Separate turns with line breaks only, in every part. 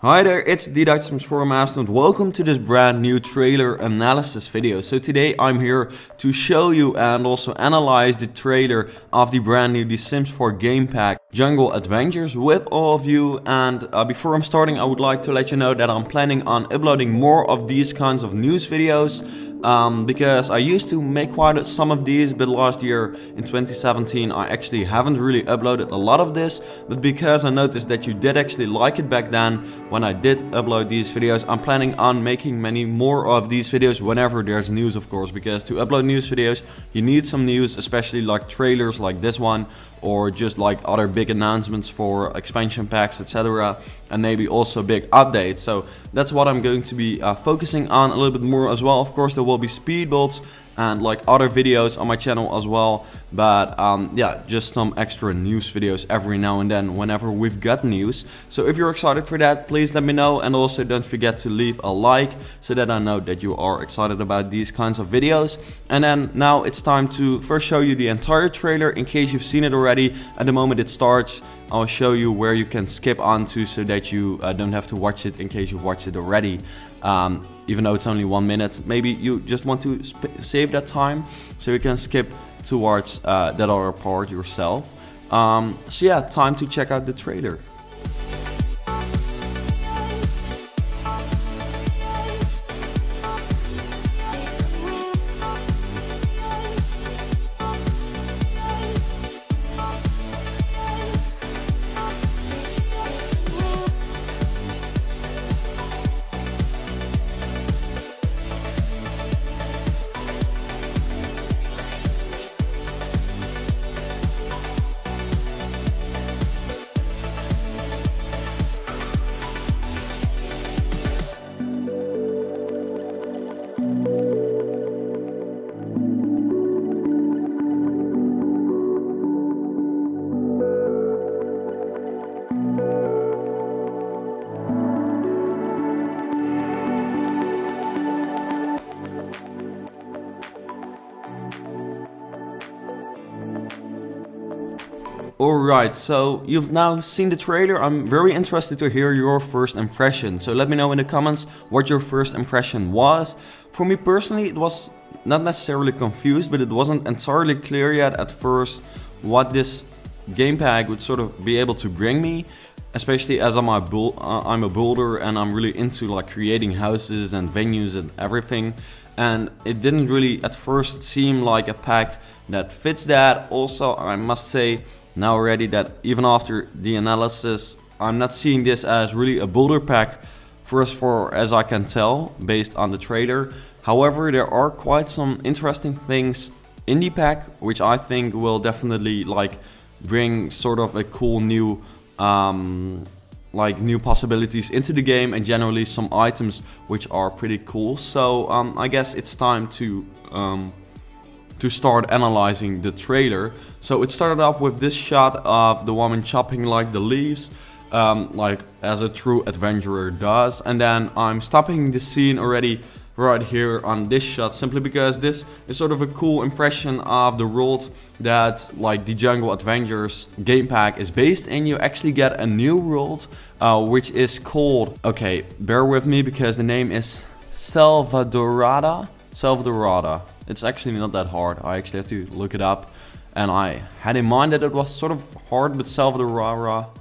Hi there, it's the SIMS Forum Master and welcome to this brand new trailer analysis video. So today I'm here to show you and also analyze the trailer of the brand new The Sims 4 game pack Jungle Adventures with all of you. And before I'm starting, I would like to let you know that I'm planning on uploading more of these kinds of news videos. Because I used to make quite some of these, but last year in 2017 I actually haven't really uploaded a lot of this. But because I noticed that you did actually like it back then when I did upload these videos, I'm planning on making many more of these videos whenever there's news, of course. Because to upload news videos you need some news, especially like trailers like this one, or just like other big announcements for expansion packs, etc. And maybe also big updates. So that's what I'm going to be focusing on a little bit more as well. Of course there will be speed builds and like other videos on my channel as well, but yeah, just some extra news videos every now and then whenever we've got news. So if you're excited for that, please let me know, and also don't forget to leave a like so that I know that you are excited about these kinds of videos. And then now it's time to first show you the entire trailer in case you've seen it already. At the moment it starts, I'll show you where you can skip onto so that you don't have to watch it in case you watched it already. Even though it's only 1 minute, maybe you just want to save that time so you can skip towards that other part yourself. So yeah, time to check out the trailer. Alright, so you've now seen the trailer. I'm very interested to hear your first impression. So let me know in the comments what your first impression was. For me personally, it was not necessarily confused, but it wasn't entirely clear yet at first what this game pack would sort of be able to bring me. Especially as I'm a builder and I'm really into like creating houses and venues and everything. And it didn't really at first seem like a pack that fits that. Also, I must say now already that even after the analysis, I'm not seeing this as really a builder pack for as far as I can tell based on the trailer. However, there are quite some interesting things in the pack which I think will definitely like bring sort of a cool new like new possibilities into the game, and generally some items which are pretty cool. So I guess it's time to start analyzing the trailer. So it started up with this shot of the woman chopping like the leaves, like as a true adventurer does. And then I'm stopping the scene already right here on this shot simply because this is sort of a cool impression of the world that like the Jungle Adventures game pack is based in. You actually get a new world which is called, okay, bear with me because the name is Salvadorada. It's actually not that hard. I actually have to look it up, and I had in mind that it was sort of hard, but Salvadorada.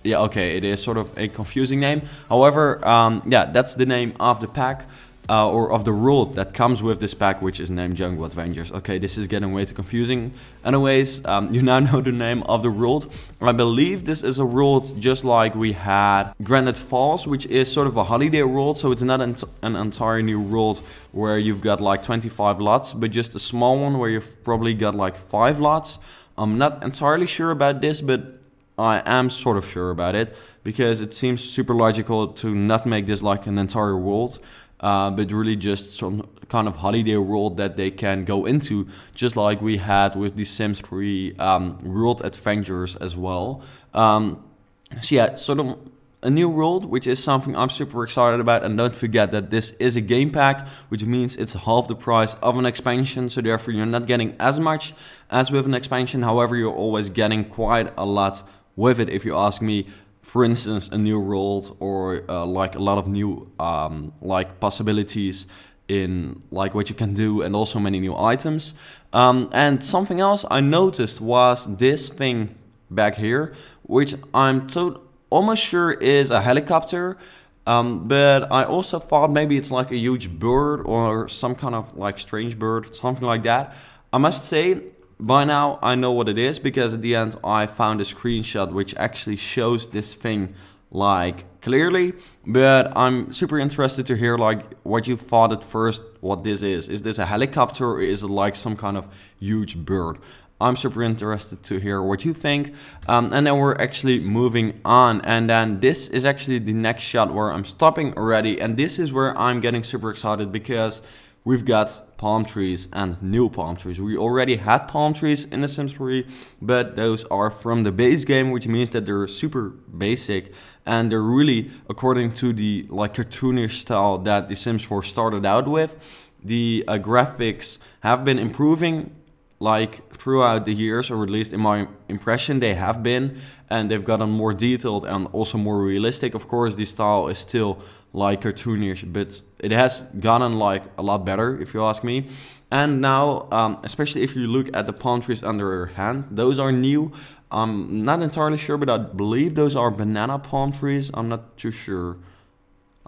Yeah, okay, it is sort of a confusing name. However, yeah, that's the name of the pack, or of the world that comes with this pack, which is named Jungle Adventures. Okay, this is getting way too confusing. Anyways, you now know the name of the world. I believe this is a world just like we had Granite Falls, which is sort of a holiday world. So it's not an entire new world where you've got like 25 lots, but just a small one where you've probably got like 5 lots. I'm not entirely sure about this, but I am sort of sure about it because it seems super logical to not make this like an entire world, but really just some kind of holiday world that they can go into, just like we had with the Sims 3 World Adventures as well. So yeah, sort of a new world, which is something I'm super excited about. And don't forget that this is a game pack, which means it's half the price of an expansion, so therefore you're not getting as much as with an expansion. However, you're always getting quite a lot with it, if you ask me. For instance, a new world, or like a lot of new like possibilities in like what you can do, and also many new items. And something else I noticed was this thing back here, which I'm almost sure is a helicopter. But I also thought maybe it's like a huge bird or some kind of like strange bird, something like that. I must say, by now I know what it is, because at the end I found a screenshot which actually shows this thing like clearly. But I'm super interested to hear like what you thought at first what this is. Is this a helicopter, or is it like some kind of huge bird? I'm super interested to hear what you think. And then we're actually moving on, and then this is actually the next shot where I'm stopping already, and this is where I'm getting super excited, because we've got palm trees and new palm trees. We already had palm trees in the Sims 3, but those are from the base game, which means that they're super basic, and they're really according to the like cartoonish style that the Sims 4 started out with. The graphics have been improving like throughout the years, or at least in my impression they have been, and they've gotten more detailed and also more realistic. Of course, the style is still like cartoonish, but it has gotten like a lot better, if you ask me. And now, especially if you look at the palm trees under your hand, those are new. I'm not entirely sure, but I believe those are banana palm trees. I'm not too sure.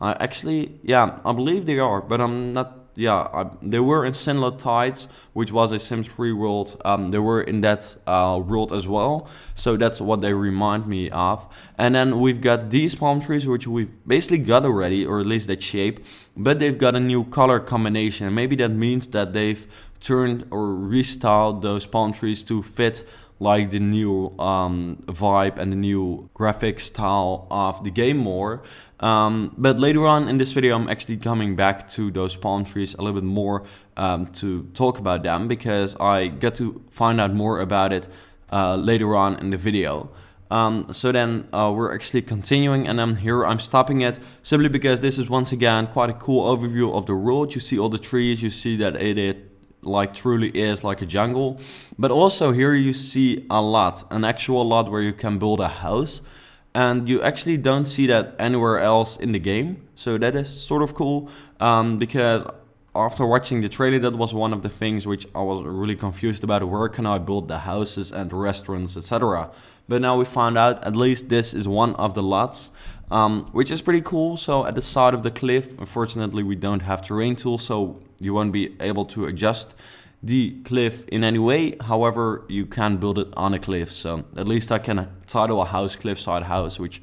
Actually, yeah, I believe they are, but I'm not. Yeah, they were in Similar Tides, which was a Sims 3 world. They were in that world as well, so that's what they remind me of. And then we've got these palm trees, which we've basically got already, or at least that shape, but they've got a new color combination. And maybe that means that they've turned or restyled those palm trees to fit like the new vibe and the new graphic style of the game more. But later on in this video, I'm actually coming back to those palm trees a little bit more to talk about them, because I get to find out more about it later on in the video. So then we're actually continuing, and then here I'm stopping it simply because this is once again quite a cool overview of the world. You see all the trees, you see that it like truly is like a jungle, but also here you see an actual lot where you can build a house, and you actually don't see that anywhere else in the game. So that is sort of cool, because after watching the trailer, that was one of the things which I was really confused about. Where can I build the houses and restaurants, etc. But now we found out at least this is one of the lots, which is pretty cool. So at the side of the cliff, unfortunately we don't have terrain tools, so you won't be able to adjust the cliff in any way. However, you can build it on a cliff, so at least I can title a house cliffside house, which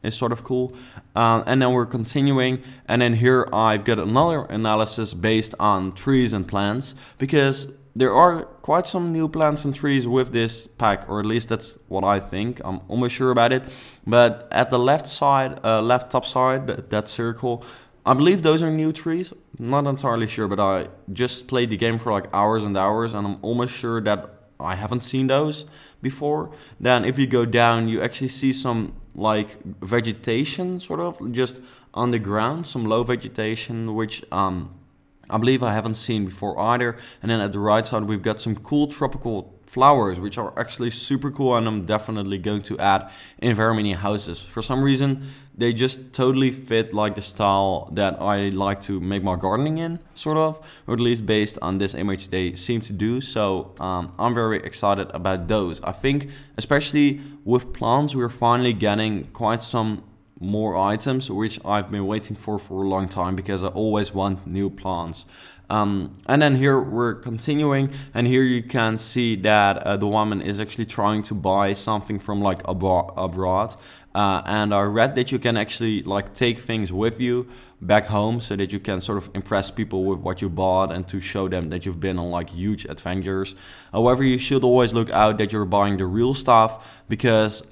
is sort of cool. And then we're continuing, and then here I've got another analysis based on trees and plants, because there are quite some new plants and trees with this pack, or at least that's what I think. I'm almost sure about it. But at the left side, left top side, that circle, I believe those are new trees. I'm not entirely sure, but I just played the game for like hours and hours, and I'm almost sure that I haven't seen those before. Then if you go down, you actually see some like vegetation sort of just on the ground, some low vegetation, which I believe I haven't seen before either. And then at the right side, we've got some cool tropical flowers, which are actually super cool, and I'm definitely going to add in very many houses. For some reason, they just totally fit like the style that I like to make my gardening in, sort of, or at least based on this image they seem to do. So I'm very excited about those. I think especially with plants, we're finally getting quite some more items, which I've been waiting for a long time, because I always want new plants. And then here we're continuing, and here you can see that the woman is actually trying to buy something from like abroad. And I read that you can actually like take things with you back home, so that you can sort of impress people with what you bought and to show them that you've been on like huge adventures. However, you should always look out that you're buying the real stuff, because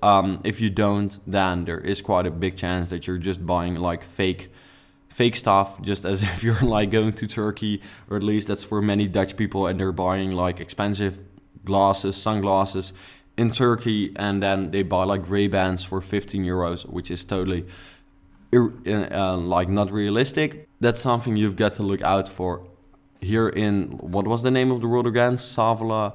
if you don't, then there is quite a big chance that you're just buying like fake stuff, just as if you're like going to Turkey, or at least that's for many Dutch people, and they're buying like expensive glasses, sunglasses in Turkey, and then they buy like Ray-Bans for 15 euros, which is totally like not realistic. That's something you've got to look out for. Here in, what was the name of the world again? Salvadorada,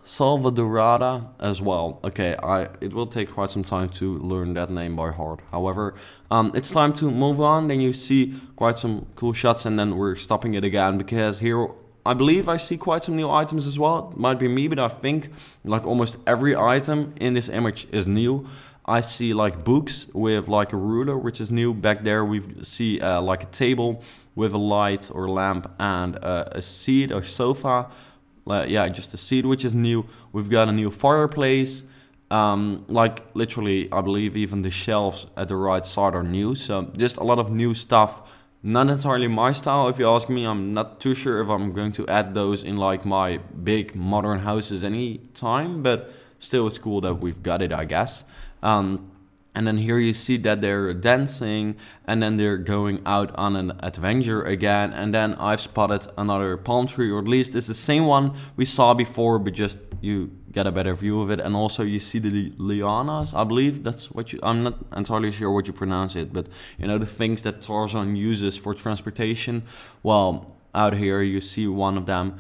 Salvadorada as well. Okay, it will take quite some time to learn that name by heart. However, it's time to move on. Then you see quite some cool shots, and then we're stopping it again because here I believe I see quite some new items as well. It might be me, but I think like almost every item in this image is new. I see like books with like a ruler, which is new. Back there we see like a table with a light or lamp and a seat or sofa. Yeah, just a seat, which is new. We've got a new fireplace. Like literally, I believe even the shelves at the right side are new. So just a lot of new stuff. Not entirely my style, if you ask me. I'm not too sure if I'm going to add those in like my big modern houses anytime, but still it's cool that we've got it, I guess. And then here you see that they're dancing and then they're going out on an adventure again. And then I've spotted another palm tree, or at least it's the same one we saw before, but just you get a better view of it. And also you see the lianas, I believe that's what I'm not entirely sure what you pronounce it, but you know, the things that Tarzan uses for transportation. Well, out here you see one of them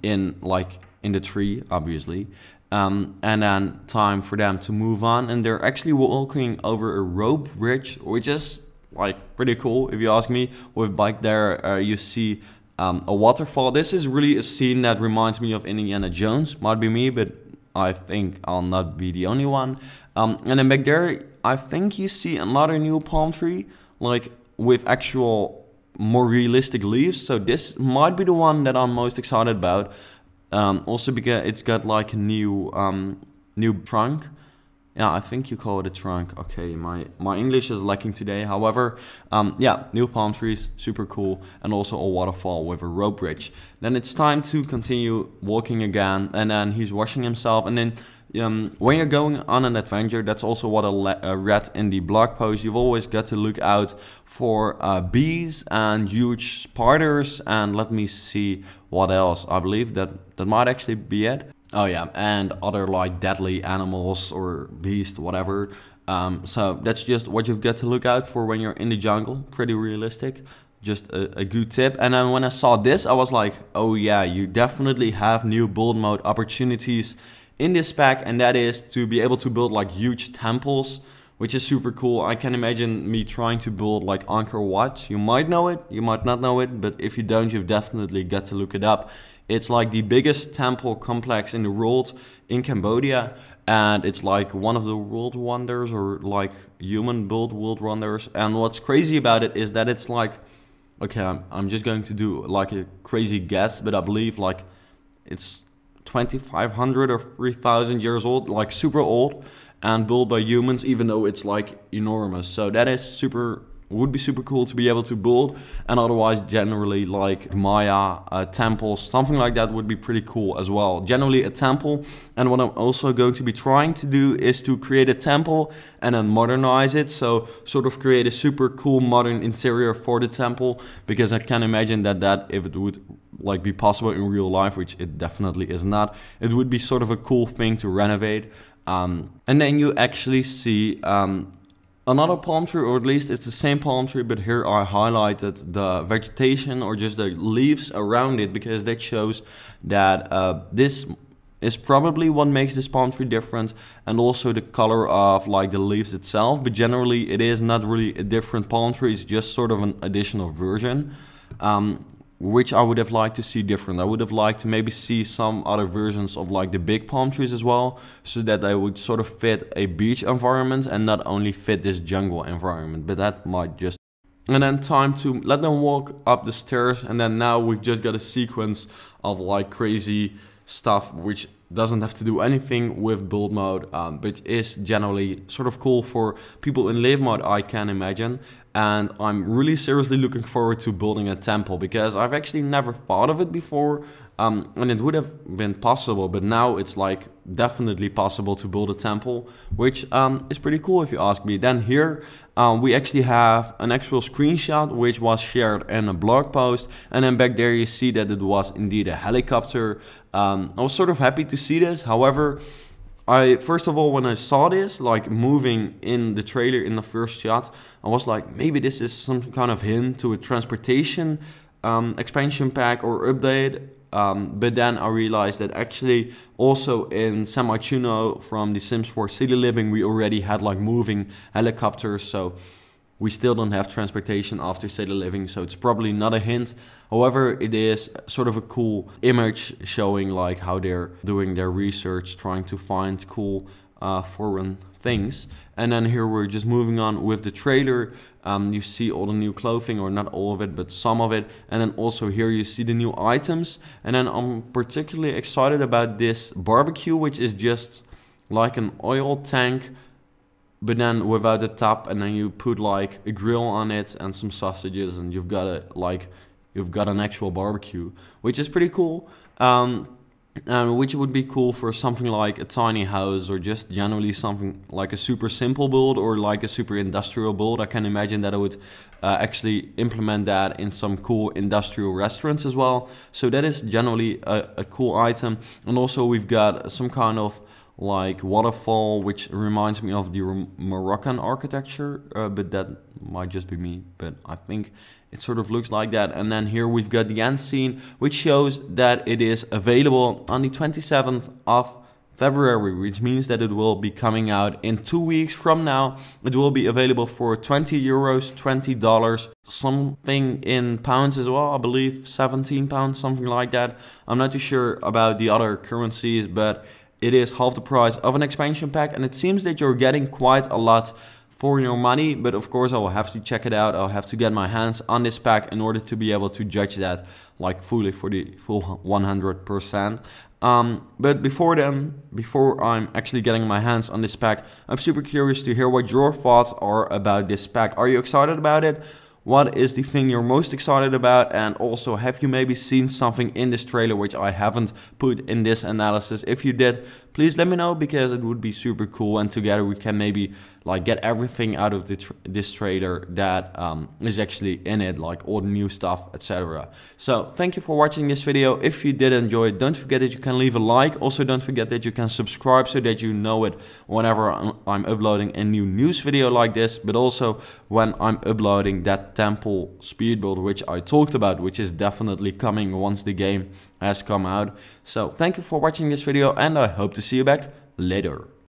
in the tree, obviously. And then time for them to move on, and they're actually walking over a rope bridge, which is like pretty cool if you ask me. With bike there you see a waterfall. This is really a scene that reminds me of Indiana Jones. Might be me, but I think I'll not be the only one. And then back there I think you see another new palm tree, like with actual more realistic leaves. So this might be the one that I'm most excited about. Also because it's got like a new trunk. Yeah, I think you call it a trunk. Okay, my English is lacking today. However, yeah, new palm trees, super cool. And also a waterfall with a rope bridge. Then it's time to continue walking again. And then he's washing himself. And then when you're going on an adventure, that's also what I read in the blog post. You've always got to look out for bees and huge spiders. And let me see what else. I believe that might actually be it. Oh yeah, and other like deadly animals or beasts, whatever. So that's just what you've got to look out for when you're in the jungle. Pretty realistic. Just a good tip. And then when I saw this, I was like, oh yeah, you definitely have new build mode opportunities in this pack, and that is to be able to build like huge temples, which is super cool. I can imagine me trying to build like Angkor Wat. You might know it, you might not know it, but if you don't, you've definitely got to look it up. It's like the biggest temple complex in the world in Cambodia, and it's like one of the world wonders, or like human built world wonders. And what's crazy about it is that it's like, okay, I'm just going to do like a crazy guess, but I believe like it's 2,500 or 3,000 years old, like super old, and built by humans, even though it's like enormous. So that is would be super cool to be able to build. And otherwise, generally like Maya temples, something like that would be pretty cool as well. Generally a temple. And what I'm also going to be trying to do is to create a temple and then modernize it. So sort of create a super cool modern interior for the temple, because I can imagine that if it would like be possible in real life, which it definitely is not, it would be sort of a cool thing to renovate. And then you actually see another palm tree, or at least it's the same palm tree, but here I highlighted the vegetation or just the leaves around it, because that shows that this is probably what makes this palm tree different, and also the color of like the leaves itself. But generally it is not really a different palm tree, it's just sort of an additional version, which I would have liked to see different. I would have liked to maybe see some other versions of like the big palm trees as well, so that they would sort of fit a beach environment and not only fit this jungle environment. But that might just... And then time to let them walk up the stairs, and then now we've just got a sequence of like crazy stuff which doesn't have to do anything with build mode, but is generally sort of cool for people in live mode, I can imagine. And I'm really seriously looking forward to building a temple, because I've actually never thought of it before, and it would have been possible, but now it's like definitely possible to build a temple, which is pretty cool if you ask me. Then here we actually have an actual screenshot which was shared in a blog post, and then back there you see that it was indeed a helicopter. I was sort of happy to see this. However, first of all, when I saw this like moving in the trailer in the first shot, I was like, maybe this is some kind of hint to a transportation expansion pack or update. but then I realized that actually also in San Martino from the Sims 4 City Living, we already had like moving helicopters, so we still don't have transportation after City Living, so it's probably not a hint. However, it is sort of a cool image showing like how they're doing their research, trying to find cool foreign things. And then here we're just moving on with the trailer. You see all the new clothing, or not all of it, but some of it. And then also here you see the new items. And then I'm particularly excited about this barbecue, which is just like an oil tank, but then without the top, and then you put like a grill on it and some sausages, and you've got an actual barbecue, which is pretty cool. Which would be cool for something like a tiny house, or just generally something like a super simple build, or like a super industrial build. I can imagine that I would actually implement that in some cool industrial restaurants as well. So that is generally a cool item. And also we've got some kind of like waterfall, which reminds me of the Moroccan architecture, but that might just be me, but I think it sort of looks like that. And then here we've got the end scene, which shows that it is available on the 27th of February, which means that it will be coming out in 2 weeks from now. It will be available for 20 euros, $20, something in pounds as well, I believe 17 pounds, something like that. I'm not too sure about the other currencies, but it is half the price of an expansion pack, and it seems that you're getting quite a lot for your money. But of course I will have to check it out. I'll have to get my hands on this pack in order to be able to judge that like fully for the full 100%. But before then, before I'm actually getting my hands on this pack, I'm super curious to hear what your thoughts are about this pack. Are you excited about it? What is the thing you're most excited about? And also, have you maybe seen something in this trailer which I haven't put in this analysis? If you did, please let me know, because it would be super cool, and together we can maybe like get everything out of this trailer that is actually in it, like all the new stuff, etc. So thank you for watching this video. If you did enjoy it, don't forget that you can leave a like. Also, don't forget that you can subscribe so that you know it whenever I'm uploading a new news video like this, but also when I'm uploading that temple speed build which I talked about, which is definitely coming once the game has come out. So thank you for watching this video, and I hope to see you back later.